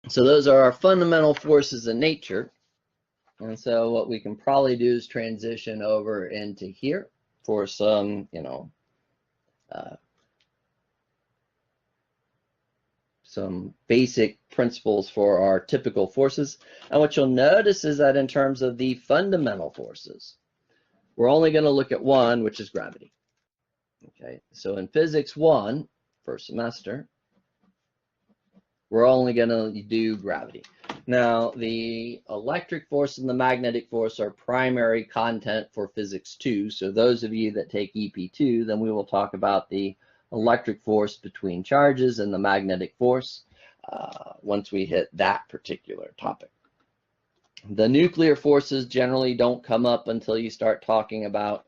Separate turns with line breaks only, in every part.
So those are our fundamental forces in nature. And so what we can probably do is transition over into here for some, some basic principles for our typical forces. And what you'll notice is that in terms of the fundamental forces, we're only going to look at one, which is gravity. Okay, so in Physics 1, first semester, we're only going to do gravity. Now, the electric force and the magnetic force are primary content for Physics 2. So those of you that take EP2, then we will talk about the electric force between charges and the magnetic force once we hit that particular topic. The nuclear forces generally don't come up until you start talking about,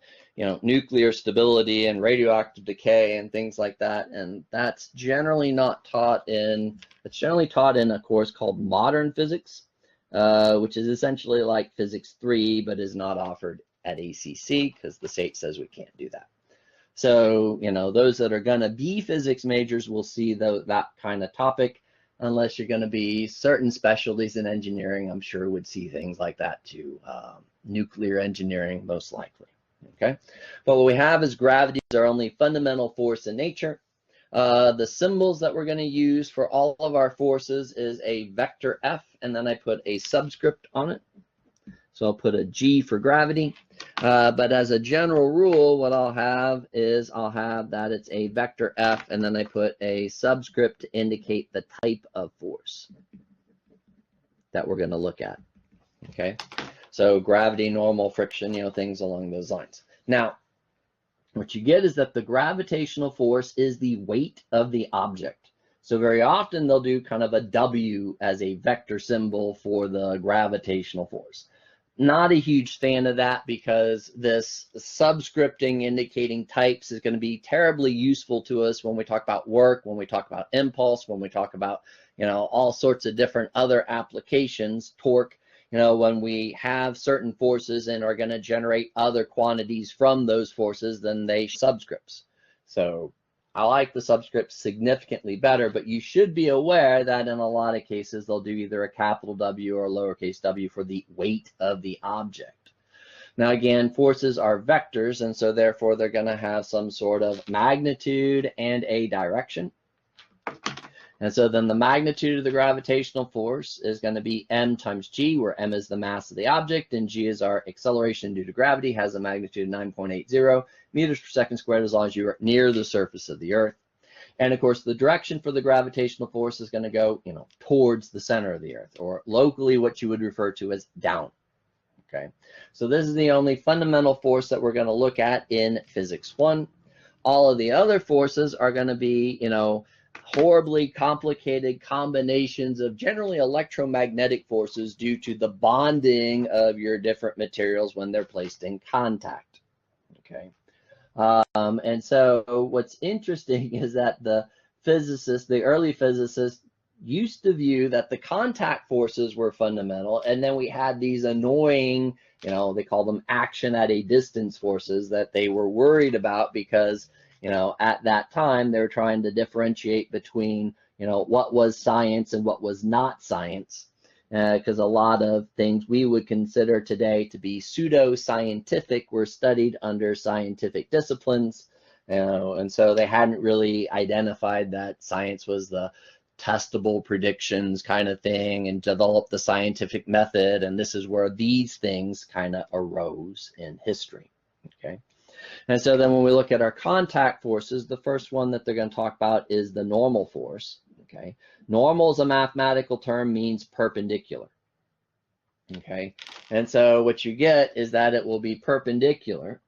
nuclear stability and radioactive decay and things like that. And that's generally not taught in, it's generally taught in a course called Modern Physics, which is essentially like Physics 3, but is not offered at ACC because the state says we can't do that. So, those that are going to be physics majors will see that kind of topic. Unless you're going to be certain specialties in engineering, I'm sure would see things like that too. Nuclear engineering, most likely. Okay, but what we have is gravity is our only fundamental force in nature. The symbols that we're going to use for all of our forces is a vector F, and then I put a subscript on it. So I'll put a G for gravity. But as a general rule, what I'll have is I'll have that it's a vector F, and then I put a subscript to indicate the type of force that we're going to look at. Okay, so gravity, normal, friction, things along those lines. Now, what you get is that the gravitational force is the weight of the object. So very often they'll do kind of a W as a vector symbol for the gravitational force. Not a huge fan of that because this subscripting indicating types is going to be terribly useful to us when we talk about work, when we talk about impulse, when we talk about, all sorts of different other applications, torque, when we have certain forces and are going to generate other quantities from those forces, then they subscripts. So I like the subscript significantly better, but you should be aware that in a lot of cases, they'll do either a capital W or a lowercase w for the weight of the object. Now, again, forces are vectors, and so therefore they're going to have some sort of magnitude and a direction. And so then the magnitude of the gravitational force is going to be m times g, where m is the mass of the object, and g is our acceleration due to gravity, has a magnitude of 9.80 meters per second squared as long as you are near the surface of the Earth. And of course, the direction for the gravitational force is going to go, towards the center of the Earth, or locally what you would refer to as down. Okay, so this is the only fundamental force that we're going to look at in Physics 1. All of the other forces are going to be, horribly complicated combinations of generally electromagnetic forces due to the bonding of your different materials when they're placed in contact. Okay, and so what's interesting is that the early physicists used to view that the contact forces were fundamental, and then we had these annoying, they call them action at a distance forces that they were worried about because at that time, they were trying to differentiate between, what was science and what was not science. Because a lot of things we would consider today to be pseudo-scientific were studied under scientific disciplines. And so they hadn't really identified that science was the testable predictions kind of thing and developed the scientific method. And this is where these things kind of arose in history. Okay. And so then when we look at our contact forces, the first one that they're going to talk about is the normal force. Okay, normal is a mathematical term, means perpendicular. Okay, and so what you get is that it will be perpendicular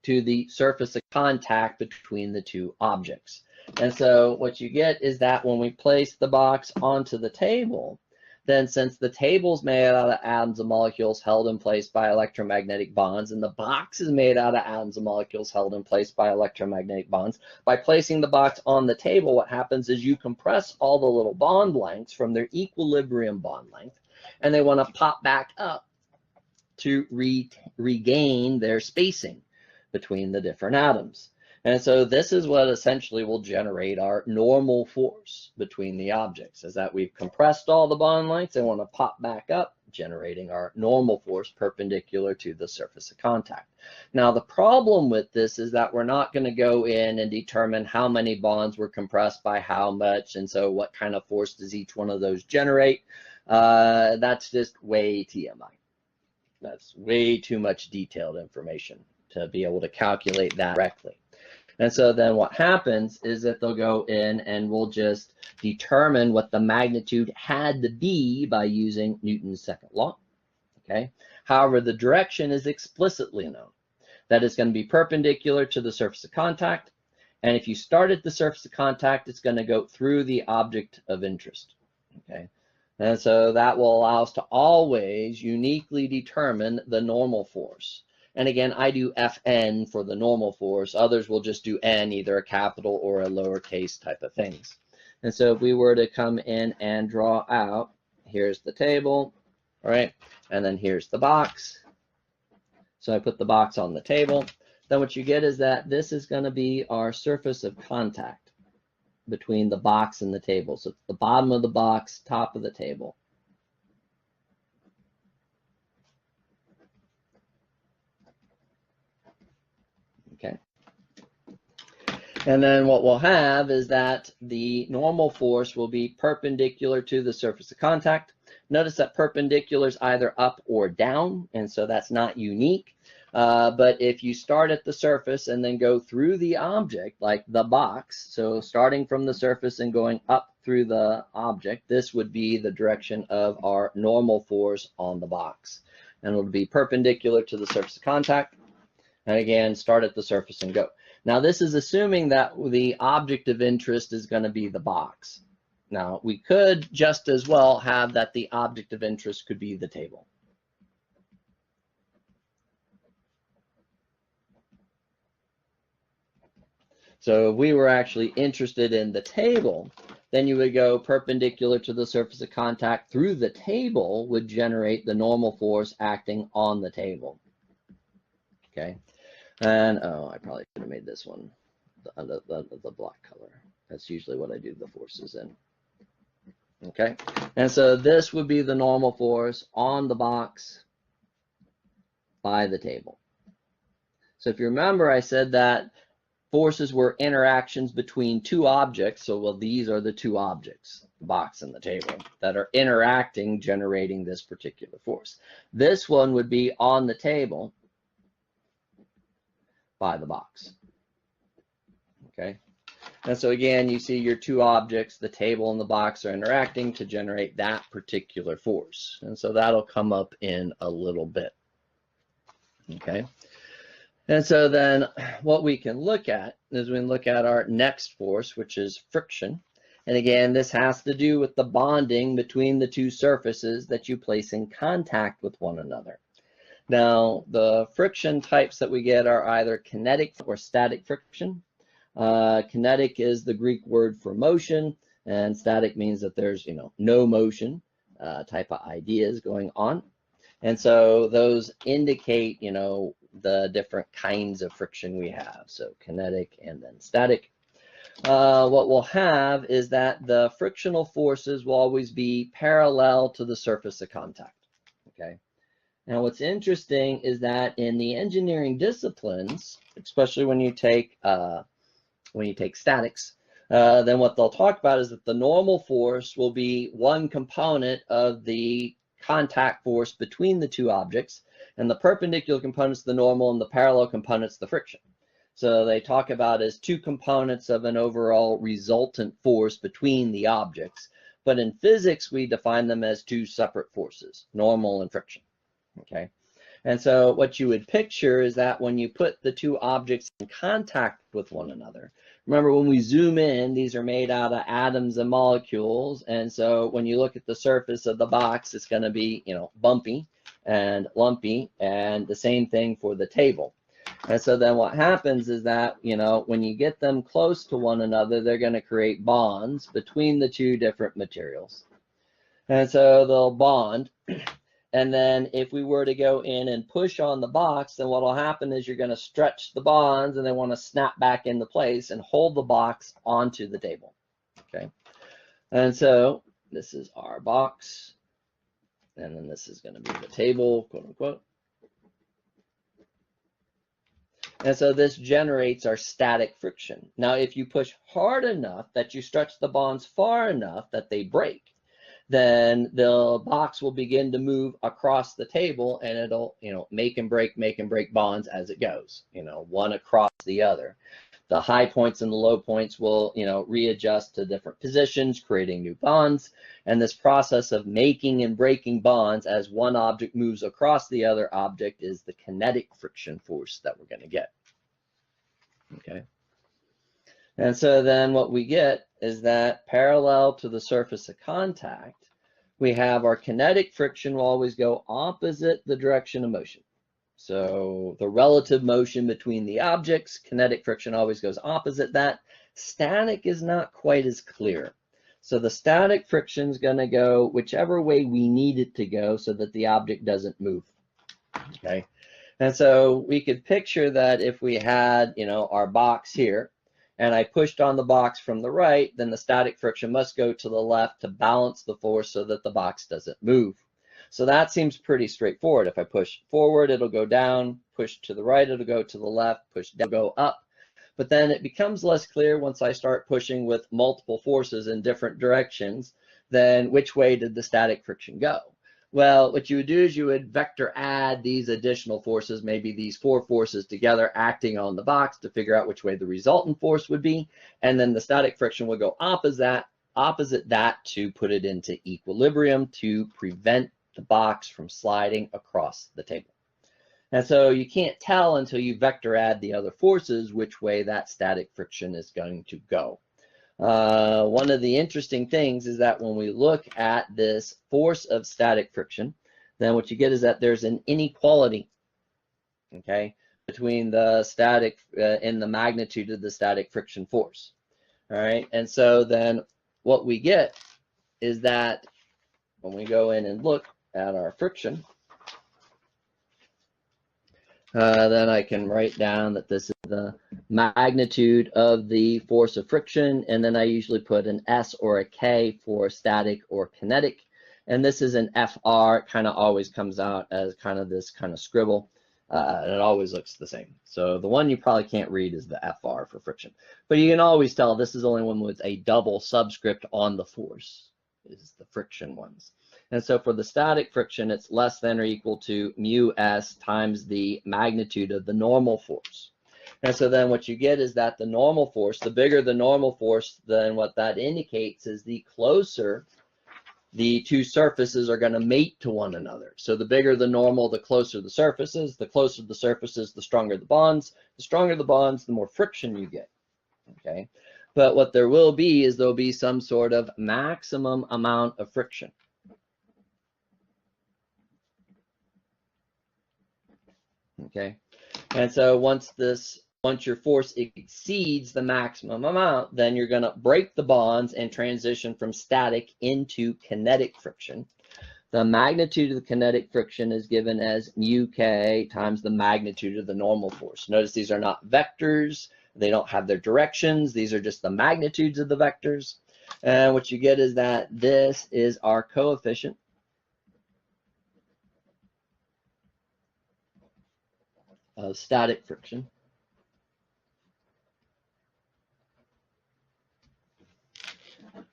to the surface of contact between the two objects. And so what you get is that when we place the box onto the table, then since the table's made out of atoms and molecules held in place by electromagnetic bonds, and the box is made out of atoms and molecules held in place by electromagnetic bonds, by placing the box on the table, what happens is you compress all the little bond lengths from their equilibrium bond length, and they want to pop back up to regain their spacing between the different atoms. And so this is what essentially will generate our normal force between the objects, is that we've compressed all the bond lengths and want to pop back up, generating our normal force perpendicular to the surface of contact. Now, the problem with this is that we're not going to go in and determine how many bonds were compressed by how much, and so what kind of force does each one of those generate. That's just way TMI. That's way too much detailed information to be able to calculate that correctly. And so then what happens is that they'll go in and we'll just determine what the magnitude had to be by using Newton's second law. Okay. However, the direction is explicitly known. That is going to be perpendicular to the surface of contact. And if you start at the surface of contact, it's going to go through the object of interest. Okay. And so that will allow us to always uniquely determine the normal force. And again, I do Fn for the normal force. Others will just do N, either a capital or a lowercase type of things. And so if we were to come in and draw out, here's the table, all right? And then here's the box. So I put the box on the table. Then what you get is that this is going to be our surface of contact between the box and the table. So it's the bottom of the box, top of the table. Okay. And then what we'll have is that the normal force will be perpendicular to the surface of contact. Notice that perpendicular is either up or down, and so that's not unique. But if you start at the surface and then go through the object, like the box, so starting from the surface and going up through the object, this would be the direction of our normal force on the box. And it would be perpendicular to the surface of contact. And again, start at the surface and go. Now, this is assuming that the object of interest is going to be the box. Now, we could just as well have that the object of interest could be the table. So if we were actually interested in the table, then you would go perpendicular to the surface of contact through the table would generate the normal force acting on the table. Okay. And oh, I probably should have made this one the black color. That's usually what I do the forces in. Okay, and so this would be the normal force on the box by the table. So if you remember, I said that forces were interactions between two objects. So, well, these are the two objects, the box and the table, that are interacting, generating this particular force. This one would be on the table by the box. Okay, and so again, you see your two objects, the table and the box, are interacting to generate that particular force. And so that'll come up in a little bit. Okay, and so then what we can look at is we can look at our next force, which is friction. And again, this has to do with the bonding between the two surfaces that you place in contact with one another. Now, the friction types that we get are either kinetic or static friction. Kinetic is the Greek word for motion, and static means that there's, no motion type of ideas going on. And so those indicate, the different kinds of friction we have. So kinetic and then static. What we'll have is that the frictional forces will always be parallel to the surface of contact. Okay. Now, what's interesting is that in the engineering disciplines, especially when you take statics, then what they'll talk about is that the normal force will be one component of the contact force between the two objects, and the perpendicular component's the normal, and the parallel component's the friction. So they talk about as two components of an overall resultant force between the objects. But in physics, we define them as two separate forces, normal and friction. Okay, and so what you would picture is that when you put the two objects in contact with one another, remember when we zoom in, these are made out of atoms and molecules, and so when you look at the surface of the box, it's going to be, bumpy and lumpy, and the same thing for the table. And so then what happens is that, when you get them close to one another, they're going to create bonds between the two different materials. And so they'll bond. And then if we were to go in and push on the box, then what will happen is you're going to stretch the bonds and they want to snap back into place and hold the box onto the table. Okay. And so this is our box. And then this is going to be the table, quote unquote. And so this generates our static friction. Now, if you push hard enough that you stretch the bonds far enough that they break, then the box will begin to move across the table and it'll, make and break bonds as it goes, one across the other. The high points and the low points will, readjust to different positions, creating new bonds. And this process of making and breaking bonds as one object moves across the other object is the kinetic friction force that we're going to get. Okay. And so then what we get is that parallel to the surface of contact, we have our kinetic friction will always go opposite the direction of motion. So the relative motion between the objects, kinetic friction always goes opposite that. Static is not quite as clear. So the static friction is going to go whichever way we need it to go so that the object doesn't move. Okay. And so we could picture that if we had, our box here, and I pushed on the box from the right, then the static friction must go to the left to balance the force so that the box doesn't move. So that seems pretty straightforward. If I push forward, it'll go down, push to the right, it'll go to the left, push down, go up. But then it becomes less clear once I start pushing with multiple forces in different directions, then which way did the static friction go? Well, what you would do is you would vector add these additional forces, maybe these 4 forces together acting on the box to figure out which way the resultant force would be. And then the static friction would go opposite that to put it into equilibrium to prevent the box from sliding across the table. And so you can't tell until you vector add the other forces which way that static friction is going to go. One of the interesting things is that when we look at this force of static friction, then what you get is that there's an inequality, okay, between the static and the magnitude of the static friction force. All right, and so then what we get is that when we go in and look at our friction, then I can write down that this is the magnitude of the force of friction, and then I usually put an S or a K for static or kinetic, and this is an FR. It kind of always comes out as kind of this kind of scribble, and it always looks the same. So the one you probably can't read is the FR for friction, but you can always tell this is the only one with a double subscript on the force, is the friction ones. And so for the static friction, it's less than or equal to mu s times the magnitude of the normal force. And so then what you get is that the normal force, the bigger the normal force, then what that indicates is the closer the two surfaces are going to mate to one another. So the bigger the normal, the closer the surfaces. The closer the surfaces, the stronger the bonds. The stronger the bonds, the more friction you get. Okay. But what there will be is there'll be some sort of maximum amount of friction. Okay, and so once your force exceeds the maximum amount, then you're going to break the bonds and transition from static into kinetic friction. The magnitude of the kinetic friction is given as mu k times the magnitude of the normal force. Notice these are not vectors. They don't have their directions. These are just the magnitudes of the vectors. And what you get is that this is our coefficient of static friction.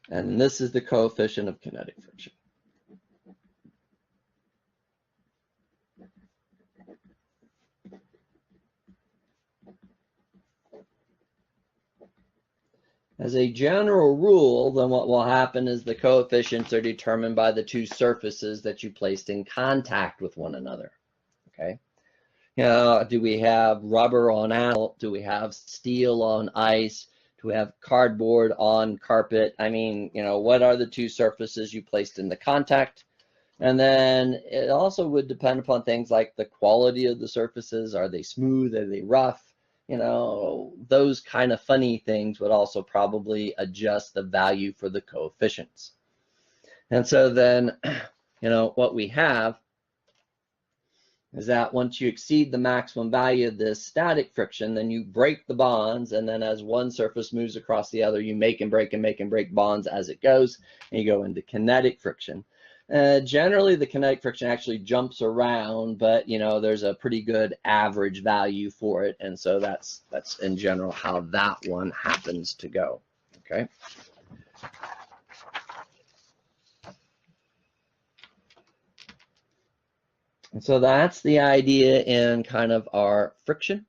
And this is the coefficient of kinetic friction. As a general rule, then what will happen is the coefficients are determined by the two surfaces that you placed in contact with one another. Okay. Do we have rubber on asphalt? Do we have steel on ice? Do we have cardboard on carpet? I mean, what are the two surfaces you placed in the contact? And then it also would depend upon things like the quality of the surfaces. Are they smooth? Are they rough? Those kind of funny things would also probably adjust the value for the coefficients. And so then, what we have is that once you exceed the maximum value of this static friction, then you break the bonds, and then as one surface moves across the other, you make and break bonds as it goes, and you go into kinetic friction. Generally, the kinetic friction actually jumps around, but there's a pretty good average value for it, and so that's in general how that one happens to go. Okay. And so that's the idea in kind of our friction.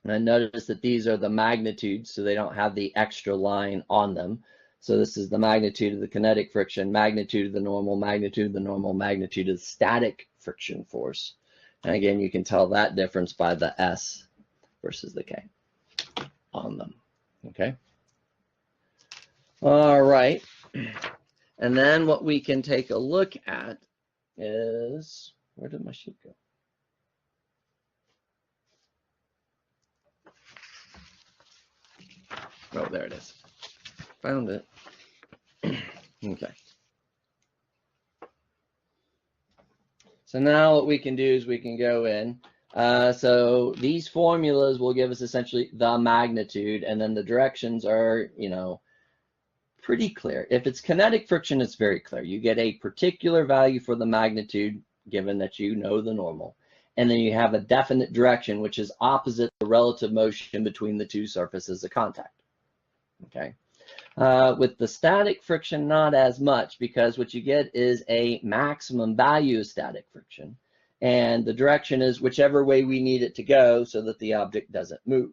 And I notice that these are the magnitudes, so they don't have the extra line on them. So this is the magnitude of the kinetic friction, magnitude of the normal, magnitude of the normal, magnitude of the static friction force. And again, you can tell that difference by the S versus the K on them. Okay. All right. And then what we can take a look at is, where did my sheet go? Oh, there it is. Found it. Okay. So now what we can do is we can go in. So these formulas will give us essentially the magnitude, and then the directions are, pretty clear. If it's kinetic friction, it's very clear. You get a particular value for the magnitude, given that you know the normal. And then you have a definite direction, which is opposite the relative motion between the two surfaces of contact. Okay. With the static friction, not as much, because what you get is a maximum value of static friction. And the direction is whichever way we need it to go so that the object doesn't move.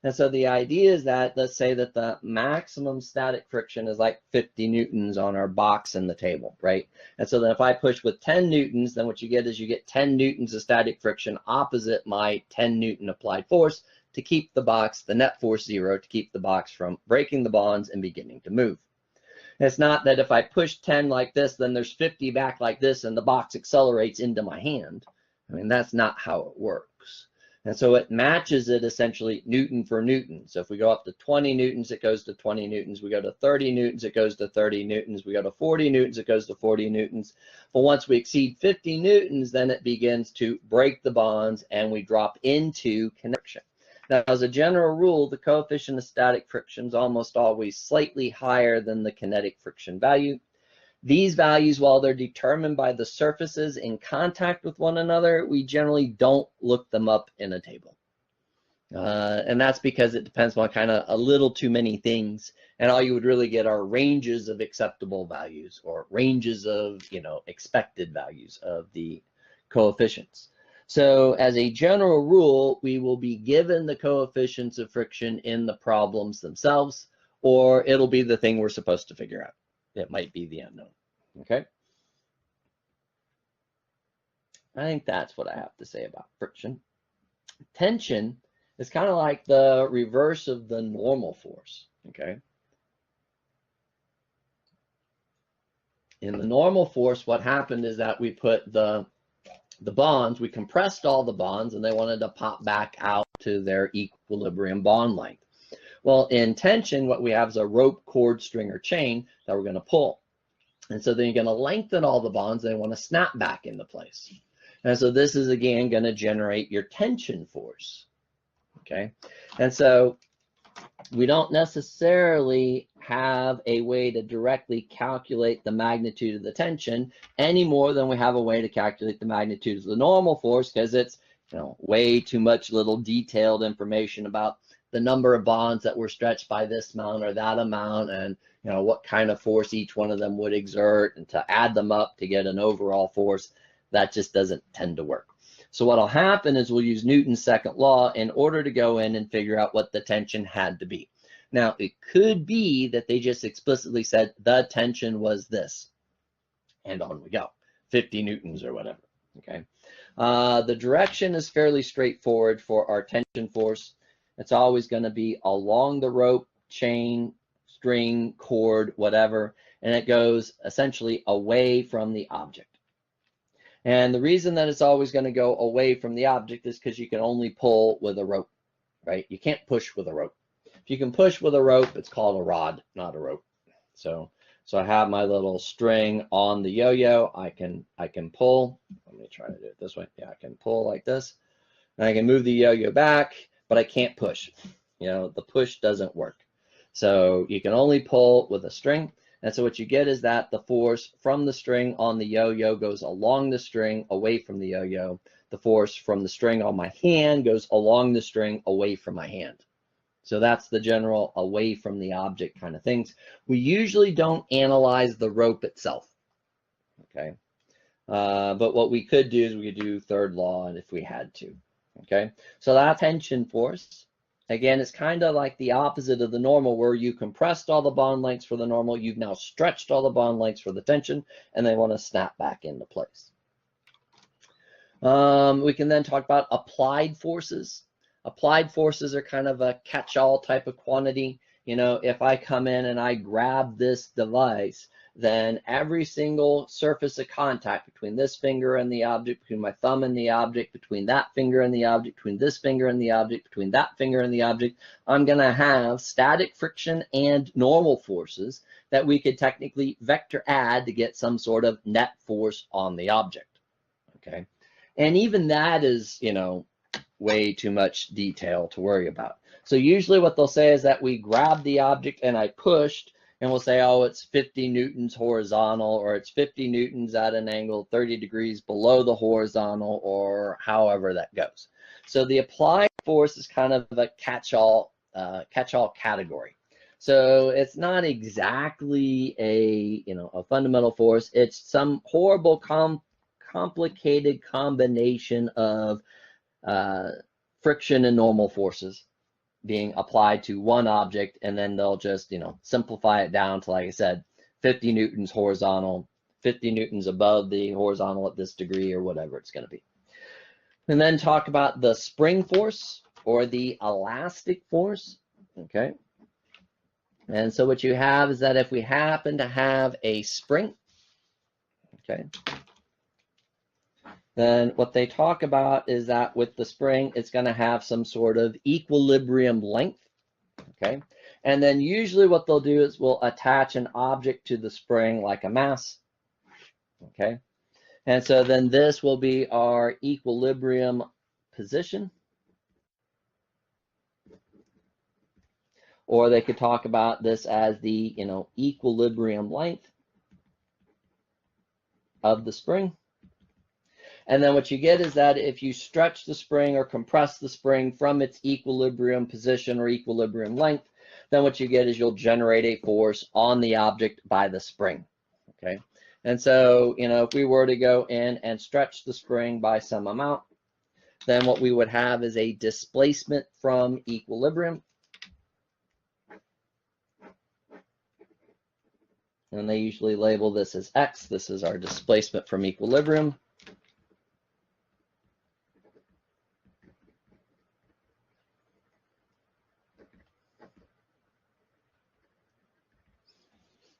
And so the idea is that, let's say that the maximum static friction is like 50 newtons on our box in the table, right? And so then if I push with 10 newtons, then what you get is you get 10 newtons of static friction opposite my 10 Newton applied force to keep the box, the net force 0, to keep the box from breaking the bonds and beginning to move. And it's not that if I push 10 like this, then there's 50 back like this and the box accelerates into my hand. I mean, that's not how it works. And so it matches it essentially Newton for Newton. So if we go up to 20 newtons, it goes to 20 newtons. We go to 30 newtons, it goes to 30 newtons. We go to 40 newtons, it goes to 40 newtons. But once we exceed 50 newtons, then it begins to break the bonds and we drop into connection. Now, as a general rule, the coefficient of static friction is almost always slightly higher than the kinetic friction value. These values, while they're determined by the surfaces in contact with one another, we generally don't look them up in a table. And that's because it depends on kind of a little too many things. And all you would really get are ranges of acceptable values or ranges of, expected values of the coefficients. So as a general rule, we will be given the coefficients of friction in the problems themselves, or it'll be the thing we're supposed to figure out. It might be the unknown. Okay. I think that's what I have to say about friction. Tension is kind of like the reverse of the normal force. Okay. In the normal force, what happened is that we put the bonds, we compressed all the bonds, and they wanted to pop back out to their equilibrium bond length. Well, in tension, what we have is a rope, cord, string, or chain that we're going to pull. And so then you're going to lengthen all the bonds, and they want to snap back into place. And so this is, again, going to generate your tension force. Okay. And so we don't necessarily have a way to directly calculate the magnitude of the tension any more than we have a way to calculate the magnitude of the normal force, because it's way too much little detailed information about the number of bonds that were stretched by this amount or that amount, and what kind of force each one of them would exert, and to add them up to get an overall force. That just doesn't tend to work. So what'll happen is we'll use Newton's second law in order to go in and figure out what the tension had to be. Now, it could be that they just explicitly said the tension was this, and on we go, 50 newtons or whatever. Okay. The direction is fairly straightforward for our tension force. It's always going to be along the rope, chain, string, cord, whatever, and it goes essentially away from the object. And the reason that it's always going to go away from the object is because you can only pull with a rope, right? You can't push with a rope. If you can push with a rope, it's called a rod, not a rope. So So I have my little string on the yo-yo. I can pull. Let me try to do it this way. Yeah, I can pull like this. And I can move the yo-yo back, but I can't push. You know, the push doesn't work. So you can only pull with a string. And so what you get is that the force from the string on the yo-yo goes along the string away from the yo-yo. The force from the string on my hand goes along the string away from my hand. So that's the general away from the object kind of things. We usually don't analyze the rope itself, okay? But what we could do is we could do third law and if we had to, okay? So that tension force, again, it's kind of like the opposite of the normal where you compressed all the bond lengths for the normal, you've now stretched all the bond lengths for the tension, and they want to snap back into place. We can then talk about applied forces. Applied forces are kind of a catch-all type of quantity. You know, if I come in and I grab this device, then every single surface of contact between this finger and the object, between my thumb and the object, between that finger and the object, between this finger and the object, between that finger and the object, I'm going to have static friction and normal forces that we could technically vector add to get some sort of net force on the object. Okay. And even that is, you know, way too much detail to worry about. So usually what they'll say is that we grab the object and I pushed, and we'll say, oh, it's 50 newtons horizontal, or it's 50 newtons at an angle 30 degrees below the horizontal, or however that goes. So the applied force is kind of a catch-all category. So it's not exactly a, you know, a fundamental force. It's some horrible complicated combination of friction and normal forces being applied to one object, and then they'll just, you know, simplify it down to, like I said, 50 newtons horizontal, 50 newtons above the horizontal at this degree, or whatever it's going to be. And then talk about the spring force or the elastic force, okay? And so what you have is that if we happen to have a spring, okay, then what they talk about is that with the spring, it's going to have some sort of equilibrium length, okay? And then usually what they'll do is we'll attach an object to the spring like a mass, okay? And so then this will be our equilibrium position. Or they could talk about this as the, you know, equilibrium length of the spring. And then what you get is that if you stretch the spring or compress the spring from its equilibrium position or equilibrium length, then what you get is you'll generate a force on the object by the spring, okay? And so, you know, if we were to go in and stretch the spring by some amount, then what we would have is a displacement from equilibrium. And they usually label this as X. This is our displacement from equilibrium.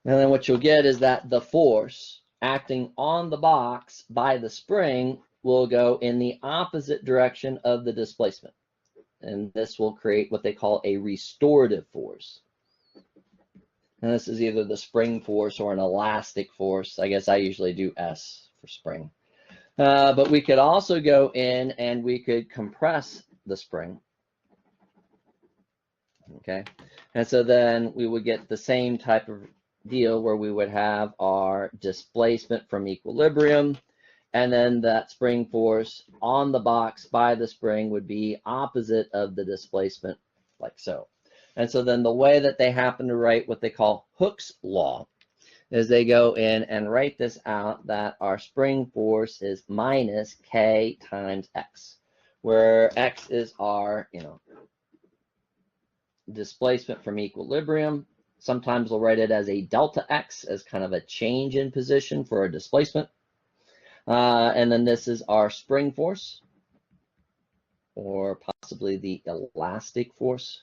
And then what you'll get is that the force acting on the box by the spring will go in the opposite direction of the displacement. And this will create what they call a restorative force. And this is either the spring force or an elastic force. I guess I usually do S for spring. But we could also go in and we could compress the spring. Okay. And so then we would get the same type of deal where we would have our displacement from equilibrium, and then that spring force on the box by the spring would be opposite of the displacement, like so. And so then the way that they happen to write what they call Hooke's law is they go in and write this out that our spring force is minus K times X, where X is our, you know, displacement from equilibrium. Sometimes we'll write it as a delta X, as kind of a change in position for a displacement. And then this is our spring force, or possibly the elastic force.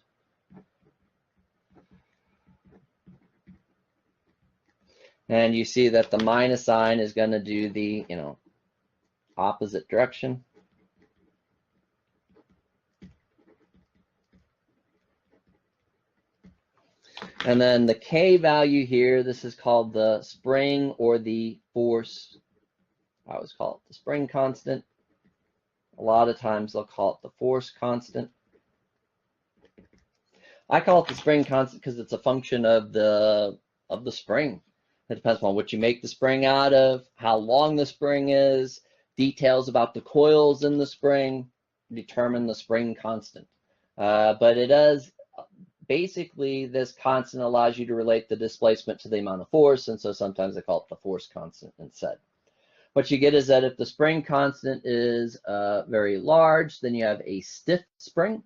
And you see that the minus sign is going to do the, you know, opposite direction. And then the K value here, this is called the spring or the force. I always call it the spring constant. A lot of times they'll call it the force constant. I call it the spring constant because it's a function of the spring. It depends on what you make the spring out of, how long the spring is, details about the coils in the spring determine the spring constant. But it does, basically this constant allows you to relate the displacement to the amount of force, and so sometimes they call it the force constant instead. What you get is that if the spring constant is very large, then you have a stiff spring.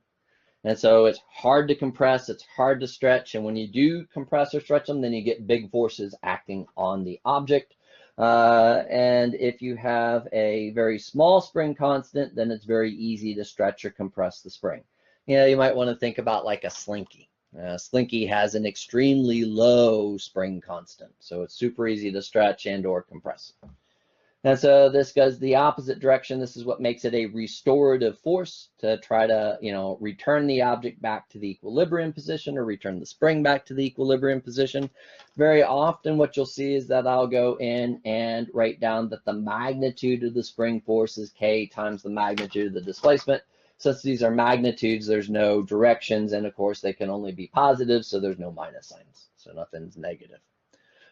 And so it's hard to compress, it's hard to stretch, and when you do compress or stretch them, then you get big forces acting on the object. And if you have a very small spring constant, then it's very easy to stretch or compress the spring. You might want to think about like a slinky. Slinky has an extremely low spring constant, so it's super easy to stretch and or compress. And so this goes the opposite direction. This is what makes it a restorative force to try to, return the object back to the equilibrium position or return the spring back to the equilibrium position. Very often what you'll see is that I'll go in and write down that the magnitude of the spring force is K times the magnitude of the displacement. Since these are magnitudes, there's no directions, and of course they can only be positive, so there's no minus signs, so nothing's negative.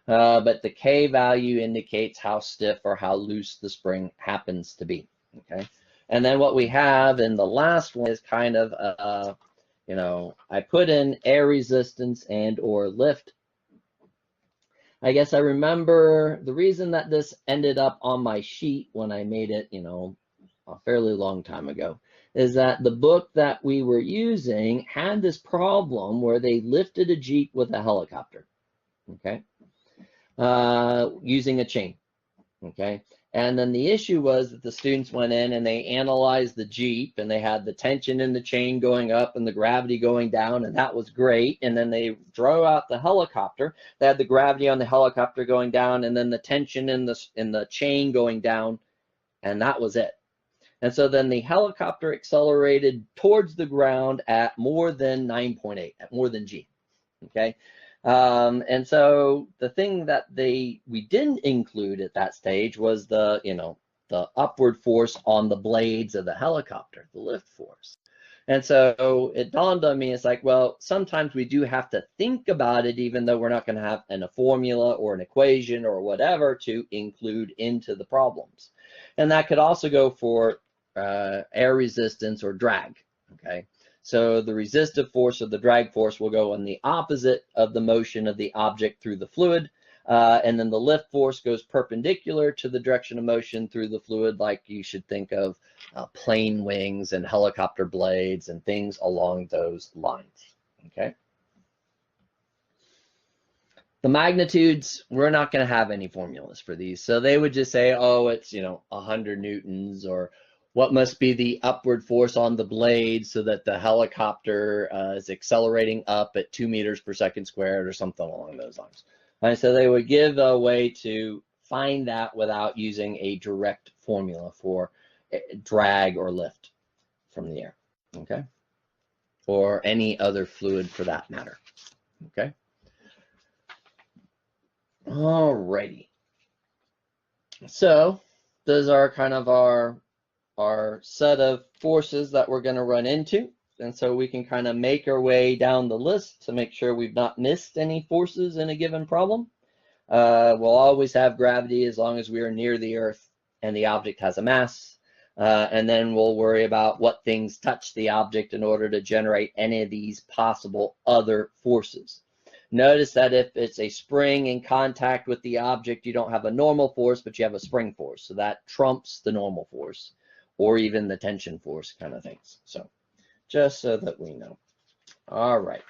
But the K value indicates how stiff or how loose the spring happens to be, okay? And then what we have in the last one is kind of, I put in air resistance and or lift. I guess I remember the reason that this ended up on my sheet when I made it, a fairly long time ago, is that the book that we were using had this problem where they lifted a Jeep with a helicopter, okay? Using a chain, okay? And then the issue was that the students went in and they analyzed the Jeep, and they had the tension in the chain going up and the gravity going down, and that was great. And then they drove out the helicopter. They had the gravity on the helicopter going down, and then the tension in the chain going down, and that was it. And so then the helicopter accelerated towards the ground at more than 9.8, at more than G, okay? And so the thing that we didn't include at that stage was the upward force on the blades of the helicopter, the lift force. And so it dawned on me, it's like, well, sometimes we do have to think about it, even though we're not going to have a formula or an equation or whatever to include into the problems. And that could also go for air resistance or drag, okay? So the resistive force or the drag force will go on the opposite of the motion of the object through the fluid. And then the lift force goes perpendicular to the direction of motion through the fluid, like you should think of plane wings and helicopter blades and things along those lines, okay? The magnitudes, we're not going to have any formulas for these. So they would just say, oh, it's, 100 newtons, or what must be the upward force on the blade so that the helicopter is accelerating up at 2 meters per second squared or something along those lines. And so they would give a way to find that without using a direct formula for drag or lift from the air, okay? Or any other fluid for that matter, okay? Alrighty. So those are kind of our set of forces that we're going to run into. And so we can kind of make our way down the list to make sure we've not missed any forces in a given problem. We'll always have gravity as long as we are near the Earth and the object has a mass. And then we'll worry about what things touch the object in order to generate any of these possible other forces. Notice that if it's a spring in contact with the object, you don't have a normal force, but you have a spring force. So that trumps the normal force, or even the tension force kind of things. So just so that we know. All right.